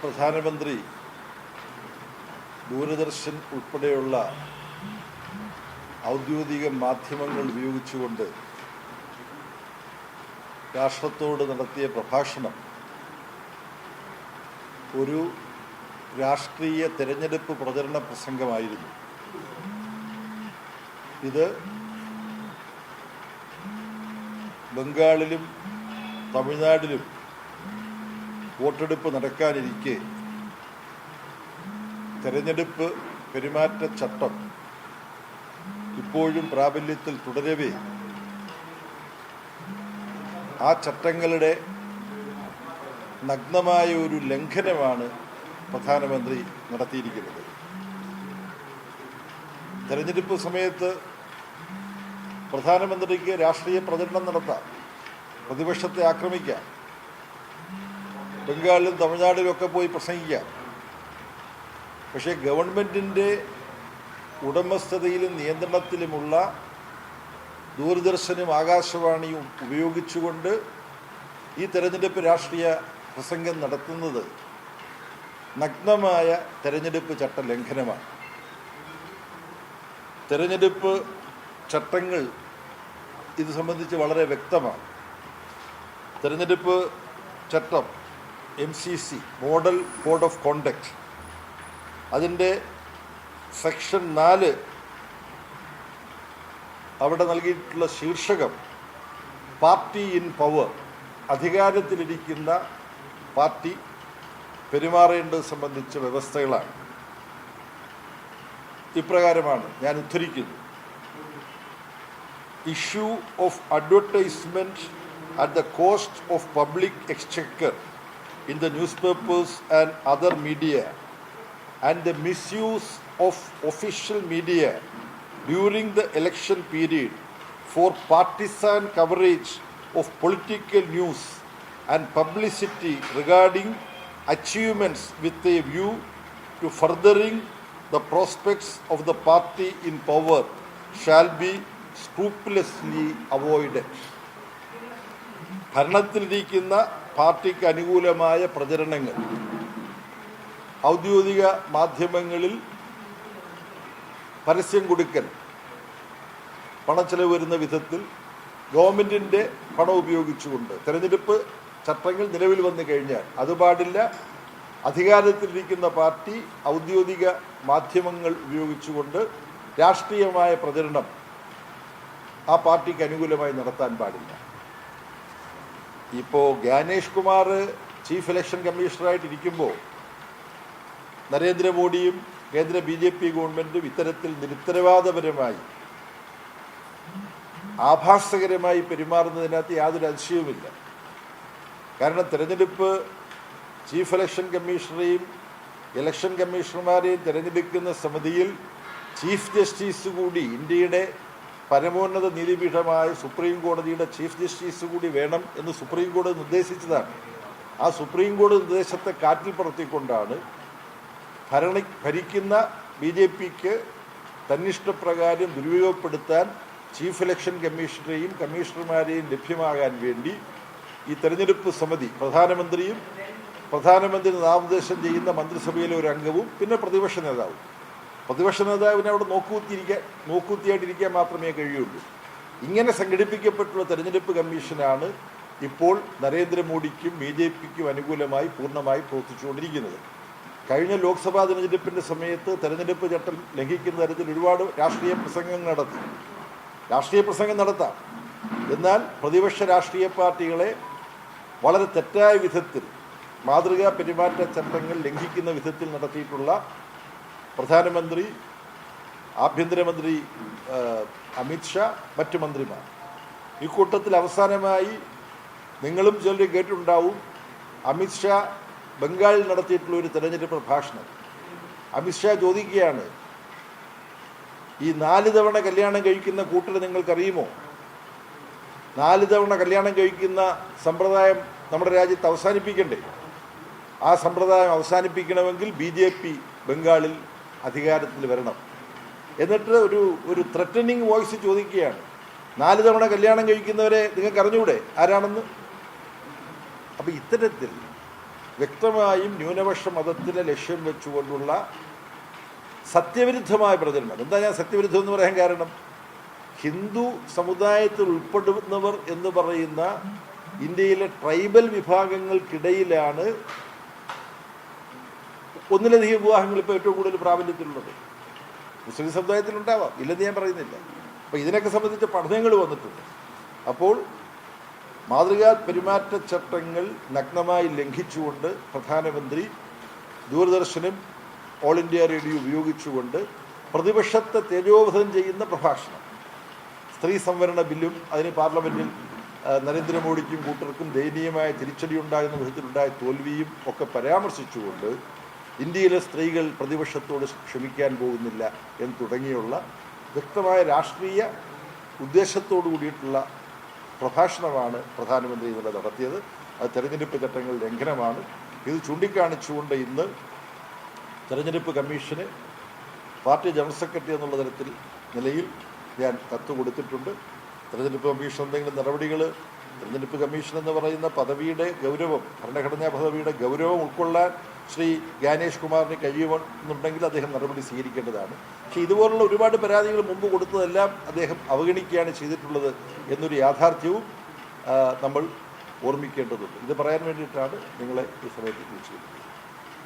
പ്രധാനമന്ത്രി ദൂരദർശൻ ഉൾപ്പെടെയുള്ള ഔദ്യോഗിക മാധ്യമങ്ങൾ ഉപയോഗിച്ചുകൊണ്ട് രാഷ്ട്രത്തോട് നടത്തിയ പ്രഭാഷണം ഒരു രാഷ്ട്രീയ തെരഞ്ഞെടുപ്പ് പ്രചരണ പ്രസംഗമായിരുന്നു. ഇത് ബംഗാളിലും തമിഴ്നാട്ടിലും വോട്ടെടുപ്പ് നടക്കാനിരിക്കെ തെരഞ്ഞെടുപ്പ് പെരുമാറ്റച്ചട്ടം ഇപ്പോഴും പ്രാബല്യത്തിൽ തുടരവേ ആ ചട്ടങ്ങളുടെ നഗ്നമായ ഒരു ലംഘനമാണ് പ്രധാനമന്ത്രി നടത്തിയിരിക്കുന്നത്. തെരഞ്ഞെടുപ്പ് സമയത്ത് പ്രധാനമന്ത്രിക്ക് രാഷ്ട്രീയ പ്രചരണം നടത്താം, പ്രതിപക്ഷത്തെ ആക്രമിക്കാം, ബംഗാളിലും തമിഴ്നാട്ടിലുമൊക്കെ പോയി പ്രസംഗിക്കാം. പക്ഷേ ഗവൺമെൻറ്റിൻ്റെ ഉടമസ്ഥതയിലും നിയന്ത്രണത്തിലുമുള്ള ദൂരദർശനും ആകാശവാണിയും ഉപയോഗിച്ചുകൊണ്ട് ഈ തെരഞ്ഞെടുപ്പ് രാഷ്ട്രീയ പ്രസംഗം നടത്തുന്നത് നഗ്നമായ തെരഞ്ഞെടുപ്പ് ചട്ട ലംഘനമാണ്. തെരഞ്ഞെടുപ്പ് ചട്ടങ്ങൾ ഇത് സംബന്ധിച്ച് വളരെ വ്യക്തമാണ്. തെരഞ്ഞെടുപ്പ് ചട്ടം MCC model code of conduct, അതിൻ്റെ സെക്ഷൻ 4 അവിടെ നൽകിയിട്ടുള്ള ശീർഷകം പാർട്ടി ഇൻ പവർ, അധികാരത്തിലിരിക്കുന്ന പാർട്ടി പെരുമാറേണ്ടത് സംബന്ധിച്ച വ്യവസ്ഥകളാണ്. ഇപ്രകാരമാണ് ഞാൻ ഉദ്ധരിക്കുന്നു: issue of advertisement at the cost of public exchequer in the newspapers and other media, and the misuse of official media during the election period for partisan coverage of political news and publicity regarding achievements with a view to furthering the prospects of the party in power shall be scrupulously avoided. ഭരണത്തിലിരിക്കുന്ന പാർട്ടിക്ക് അനുകൂലമായ പ്രചരണങ്ങൾ ഔദ്യോഗിക മാധ്യമങ്ങളിൽ പരസ്യം കൊടുക്കൽ, പണച്ചെലവ് വരുന്ന വിധത്തിൽ ഗവൺമെൻറ്റിൻ്റെ പണം ഉപയോഗിച്ചുകൊണ്ട് തെരഞ്ഞെടുപ്പ് ചട്ടങ്ങൾ നിലവിൽ വന്നു കഴിഞ്ഞാൽ അത് പാടില്ല. അധികാരത്തിലിരിക്കുന്ന പാർട്ടി ഔദ്യോഗിക മാധ്യമങ്ങൾ ഉപയോഗിച്ചുകൊണ്ട് രാഷ്ട്രീയമായ പ്രചരണം ആ പാർട്ടിക്ക് അനുകൂലമായി നടത്താൻ പാടില്ല. ഇപ്പോൾ ജ്ഞാനേഷ് കുമാർ ചീഫ് ഇലക്ഷൻ കമ്മീഷണറായിട്ടിരിക്കുമ്പോൾ നരേന്ദ്രമോദിയും കേന്ദ്ര BJP ഗവൺമെൻറ്റും ഇത്തരത്തിൽ നിരുത്തരവാദപരമായി ആഭാസകരമായി പെരുമാറുന്നതിനകത്ത് യാതൊരു അതിശയവുമില്ല. കാരണം തെരഞ്ഞെടുപ്പ് ചീഫ് ഇലക്ഷൻ കമ്മീഷണറെയും ഇലക്ഷൻ കമ്മീഷണർമാരെയും തിരഞ്ഞെടുക്കുന്ന സമിതിയിൽ ചീഫ് ജസ്റ്റിസ് കൂടി, ഇന്ത്യയുടെ പരമോന്നത നീതിപീഠമായ സുപ്രീം കോടതിയുടെ ചീഫ് ജസ്റ്റിസ് കൂടി വേണം എന്ന് സുപ്രീം കോടതി നിർദ്ദേശിച്ചതാണ്. ആ സുപ്രീം കോടതി നിർദ്ദേശത്തെ കാറ്റിൽ പറത്തിക്കൊണ്ടാണ് ഭരിക്കുന്ന BJPക്ക് തന്നിഷ്ടപ്രകാരം ദുരുപയോഗപ്പെടുത്താൻ ചീഫ് ഇലക്ഷൻ കമ്മീഷണറെയും കമ്മീഷണർമാരെയും ലഭ്യമാകാൻ വേണ്ടി ഈ തെരഞ്ഞെടുപ്പ് സമിതി പ്രധാനമന്ത്രി നാമനിർദ്ദേശം ചെയ്യുന്ന മന്ത്രിസഭയിലെ ഒരു അംഗവും പിന്നെ പ്രതിപക്ഷ നേതാവിനെ അവിടെ നോക്കൂത്തിയായിട്ടിരിക്കാൻ മാത്രമേ കഴിയുള്ളൂ. ഇങ്ങനെ സംഘടിപ്പിക്കപ്പെട്ടുള്ള തെരഞ്ഞെടുപ്പ് കമ്മീഷനാണ് ഇപ്പോൾ നരേന്ദ്രമോദിക്കും BJPക്കും അനുകൂലമായി പൂർണ്ണമായി പ്രവർത്തിച്ചുകൊണ്ടിരിക്കുന്നത്. കഴിഞ്ഞ ലോക്സഭാ തെരഞ്ഞെടുപ്പിൻ്റെ സമയത്ത് തെരഞ്ഞെടുപ്പ് ചട്ടം ലംഘിക്കുന്ന തരത്തിൽ ഒരുപാട് രാഷ്ട്രീയ പ്രസംഗം നടത്താം. എന്നാൽ പ്രതിപക്ഷ രാഷ്ട്രീയ പാർട്ടികളെ വളരെ തെറ്റായ വിധത്തിൽ മാതൃകാ പെരുമാറ്റച്ചട്ടങ്ങൾ ലംഘിക്കുന്ന വിധത്തിൽ നടത്തിയിട്ടുള്ള പ്രധാനമന്ത്രി, ആഭ്യന്തരമന്ത്രി അമിത്ഷാ, മറ്റു മന്ത്രിമാർ. ഇക്കൂട്ടത്തിൽ അവസാനമായി നിങ്ങളും ചിലർ കേട്ടിട്ടുണ്ടാവും, അമിത്ഷാ ബംഗാളിൽ നടത്തിയിട്ടുള്ള ഒരു തെരഞ്ഞെടുപ്പ് പ്രഭാഷണം. അമിത്ഷാ ചോദിക്കുകയാണ്, ഈ 4 തവണ കല്യാണം കഴിക്കുന്ന കൂട്ടരെ നിങ്ങൾക്കറിയുമോ? 4 തവണ കല്യാണം കഴിക്കുന്ന സമ്പ്രദായം നമ്മുടെ രാജ്യത്ത് അവസാനിപ്പിക്കണ്ടേ? ആ സമ്പ്രദായം അവസാനിപ്പിക്കണമെങ്കിൽ BJP ബംഗാളിൽ അധികാരത്തിൽ വരണം. എന്നിട്ട് ഒരു ത്രെറ്റനിങ് വോയിസ് ചോദിക്കുകയാണ്, 4 തവണ കല്യാണം കഴിക്കുന്നവരെ നിങ്ങൾക്ക് അറിഞ്ഞൂടെ ആരാണെന്ന്? അപ്പോൾ ഇത്തരത്തിൽ വ്യക്തമായും ന്യൂനപക്ഷ മതത്തിലെ ലക്ഷ്യം വെച്ചുകൊണ്ടുള്ള സത്യവിരുദ്ധമായ പ്രചരണം. എന്താ ഞാൻ സത്യവിരുദ്ധം എന്ന് പറയാൻ കാരണം? ഹിന്ദു സമുദായത്തിൽ ഉൾപ്പെടുന്നവർ എന്ന് പറയുന്ന ഇന്ത്യയിലെ ട്രൈബൽ വിഭാഗങ്ങൾക്കിടയിലാണ് ഒന്നിലധികം വിവാഹങ്ങൾ ഇപ്പോൾ ഏറ്റവും കൂടുതൽ പ്രാബല്യത്തിലുള്ളത്. മുസ്ലിം സമുദായത്തിലുണ്ടാവാം, ഇല്ലെന്ന് ഞാൻ പറയുന്നില്ല. അപ്പോൾ ഇതിനൊക്കെ സംബന്ധിച്ച പഠനങ്ങൾ വന്നിട്ടുണ്ട്. അപ്പോൾ മാതൃകാ പെരുമാറ്റച്ചട്ടങ്ങൾ നഗ്നമായി ലംഘിച്ചുകൊണ്ട് പ്രധാനമന്ത്രി ദൂരദർശനും ഓൾ ഇന്ത്യ റേഡിയോ ഉപയോഗിച്ചുകൊണ്ട് പ്രതിപക്ഷത്തെ തേജോവധം ചെയ്യുന്ന പ്രഭാഷണം, സ്ത്രീ സംവരണ ബില്ലും അതിന് പാർലമെൻറ്റിൽ നരേന്ദ്രമോദിക്കും കൂട്ടർക്കും ദയനീയമായ തിരിച്ചടിയുണ്ടാകുന്ന വിധത്തിലുണ്ടായ തോൽവിയും ഒക്കെ പരാമർശിച്ചുകൊണ്ട് ഇന്ത്യയിലെ സ്ത്രീകൾ പ്രതിപക്ഷത്തോട് ക്ഷമിക്കാൻ പോകുന്നില്ല എന്ന് തുടങ്ങിയുള്ള വ്യക്തമായ രാഷ്ട്രീയ ഉദ്ദേശത്തോടു കൂടിയിട്ടുള്ള പ്രഭാഷണമാണ് പ്രധാനമന്ത്രി ഇന്നലെ നടത്തിയത്. അത് തെരഞ്ഞെടുപ്പ് ചട്ടങ്ങൾ ലംഘനമാണ്. ഇത് ചൂണ്ടിക്കാണിച്ചുകൊണ്ട് ഇന്ന് തെരഞ്ഞെടുപ്പ് കമ്മീഷന് പാർട്ടി ജനറൽ സെക്രട്ടറി എന്നുള്ള നിലയിൽ ഞാൻ കത്ത് കൊടുത്തിട്ടുണ്ട്. തെരഞ്ഞെടുപ്പ് കമ്മീഷൻ എന്തെങ്കിലും നടപടികൾ, തെരഞ്ഞെടുപ്പ് കമ്മീഷൻ എന്ന് പറയുന്ന പദവിയുടെ ഗൗരവം, ഭരണഘടനാ പദവിയുടെ ഗൗരവം ഉൾക്കൊള്ളാൻ ശ്രീ ജ്ഞാനേഷ് കുമാറിന് കഴിയുമെന്നുണ്ടെങ്കിൽ അദ്ദേഹം നടപടി സ്വീകരിക്കേണ്ടതാണ്. പക്ഷേ ഇതുപോലുള്ള ഒരുപാട് പരാതികൾ മുമ്പ് കൊടുത്തതെല്ലാം അദ്ദേഹം അവഗണിക്കുകയാണ് ചെയ്തിട്ടുള്ളത് എന്നൊരു യാഥാർത്ഥ്യവും നമ്മൾ ഓർമ്മിക്കേണ്ടതുണ്ട്. ഇത് പറയാൻ വേണ്ടിയിട്ടാണ് നിങ്ങളെ ഈ സമയത്ത് വിളിച്ചത്.